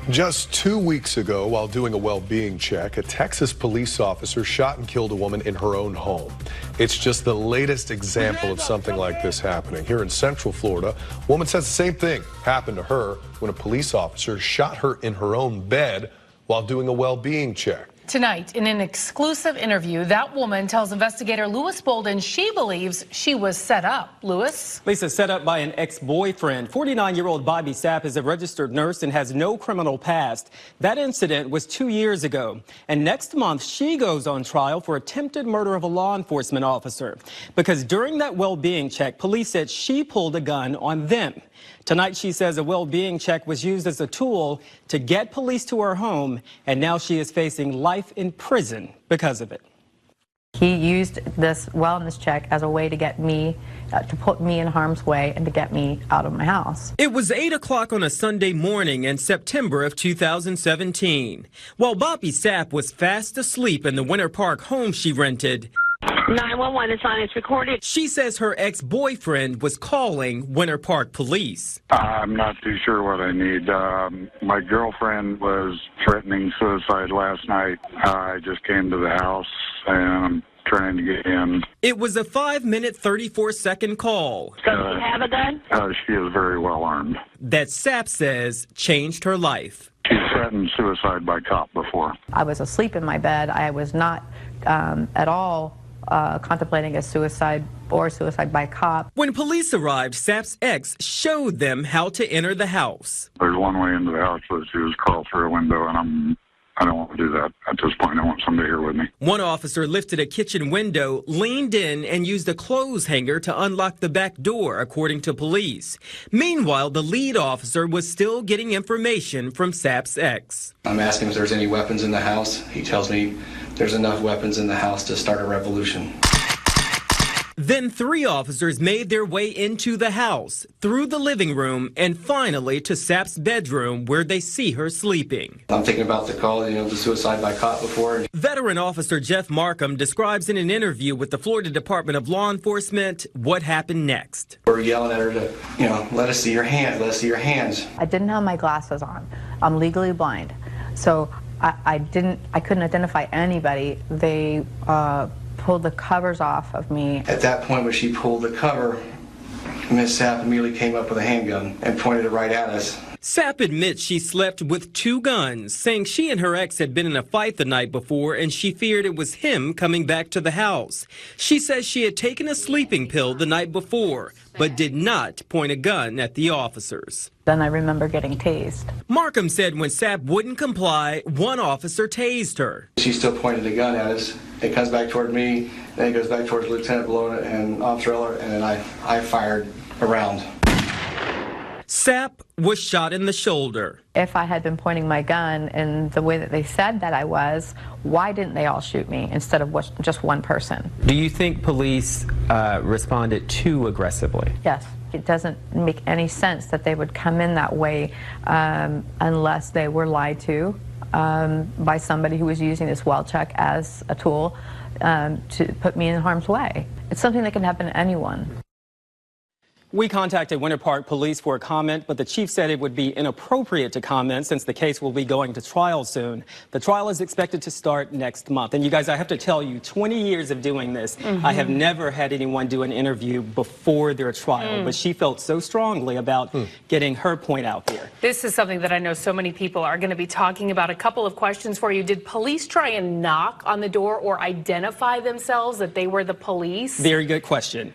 Just 2 weeks ago, while doing a well-being check, a Texas police officer shot and killed a woman in her own home. It's just the latest example of something like this happening. Here in Central Florida, a woman says the same thing happened to her when a police officer shot her in her own bed while doing a well-being check. Tonight, in an exclusive interview, that woman tells investigator Lewis Bolden she believes she was set up. Lewis? Lisa, set up by an ex-boyfriend. 49-year-old Bobby Sapp is a registered nurse and has no criminal past. That incident was 2 years ago. And next month, she goes on trial for attempted murder of a law enforcement officer. Because during that well-being check, police said she pulled a gun on them. Tonight, she says a well-being check was used as a tool to get police to her home, and now she is facing life in prison because of it. He used this wellness check as a way to get me, to put me in harm's way and to get me out of my house. It was 8 o'clock on a Sunday morning in September of 2017. While Bobby Sapp was fast asleep in the Winter Park home she rented, 911 is on, it's recorded. she says her ex-boyfriend was calling Winter Park police. I'm not too sure what I need. My girlfriend was threatening suicide last night. I just came to the house and I'm trying to get in. It was a 5-minute, 34-second call Does she have a gun? She is very well armed. that Sapp says changed her life. She threatened suicide by cop before. I was asleep in my bed. I was not at all contemplating a suicide or suicide by cop. When police arrived, Sapp's ex showed them how to enter the house. There's one way into the house, but she was crawled through a window, and I don't want to do that at this point. I want somebody here with me. One officer lifted a kitchen window, leaned in, and used a clothes hanger to unlock the back door, according to police. Meanwhile, the lead officer was still getting information from Sapp's ex. I'm asking if there's any weapons in the house. He tells me there's enough weapons in the house to start a revolution. Then 3 officers made their way into the house, through the living room, and finally to Sapp's bedroom, where they see her sleeping. I'm thinking about the call, the suicide by cop before. Veteran officer Jeff Markham describes in an interview with the Florida Department of Law Enforcement what happened next. We're yelling at her to, let us see your hands, let us see your hands. I didn't have my glasses on. I'm legally blind. So I couldn't identify anybody. They pulled the covers off of me. At that point, when she pulled the cover, Miss Sapp immediately came up with a handgun and pointed it right at us. Sapp admits she slept with 2 guns, saying she and her ex had been in a fight the night before and she feared it was him coming back to the house. She says she had taken a sleeping pill the night before, but did not point a gun at the officers. Then I remember getting tased. Markham said when Sapp wouldn't comply, one officer tased her. She still pointed the gun at us. It comes back toward me, then it goes back towards Lieutenant below it and Officer Eller, and then I fired a round. Sapp was shot in the shoulder. If I had been pointing my gun in the way that they said that I was, why didn't they all shoot me instead of just one person? Do you think police responded too aggressively? Yes. It doesn't make any sense that they would come in that way unless they were lied to by somebody who was using this well check as a tool to put me in harm's way. It's something that can happen to anyone. We contacted Winter Park Police for a comment, but the chief said it would be inappropriate to comment since the case will be going to trial soon. The trial is expected to start next month. And you guys, I have to tell you, 20 years of doing this, I have never had anyone do an interview before their trial, but she felt so strongly about getting her point out there. This is something that I know so many people are going to be talking about. A couple of questions for you. Did police try and knock on the door or identify themselves that they were the police? Very good question.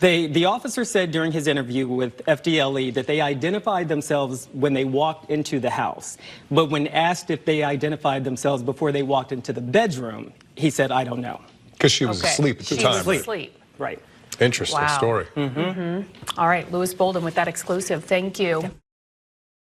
The officer said during his interview with FDLE that they identified themselves when they walked into the house. But when asked if they identified themselves before they walked into the bedroom, he said, I don't know. Because she was asleep at the time. She was asleep. Right. Interesting story. All right, Lewis Bolden with that exclusive. Thank you.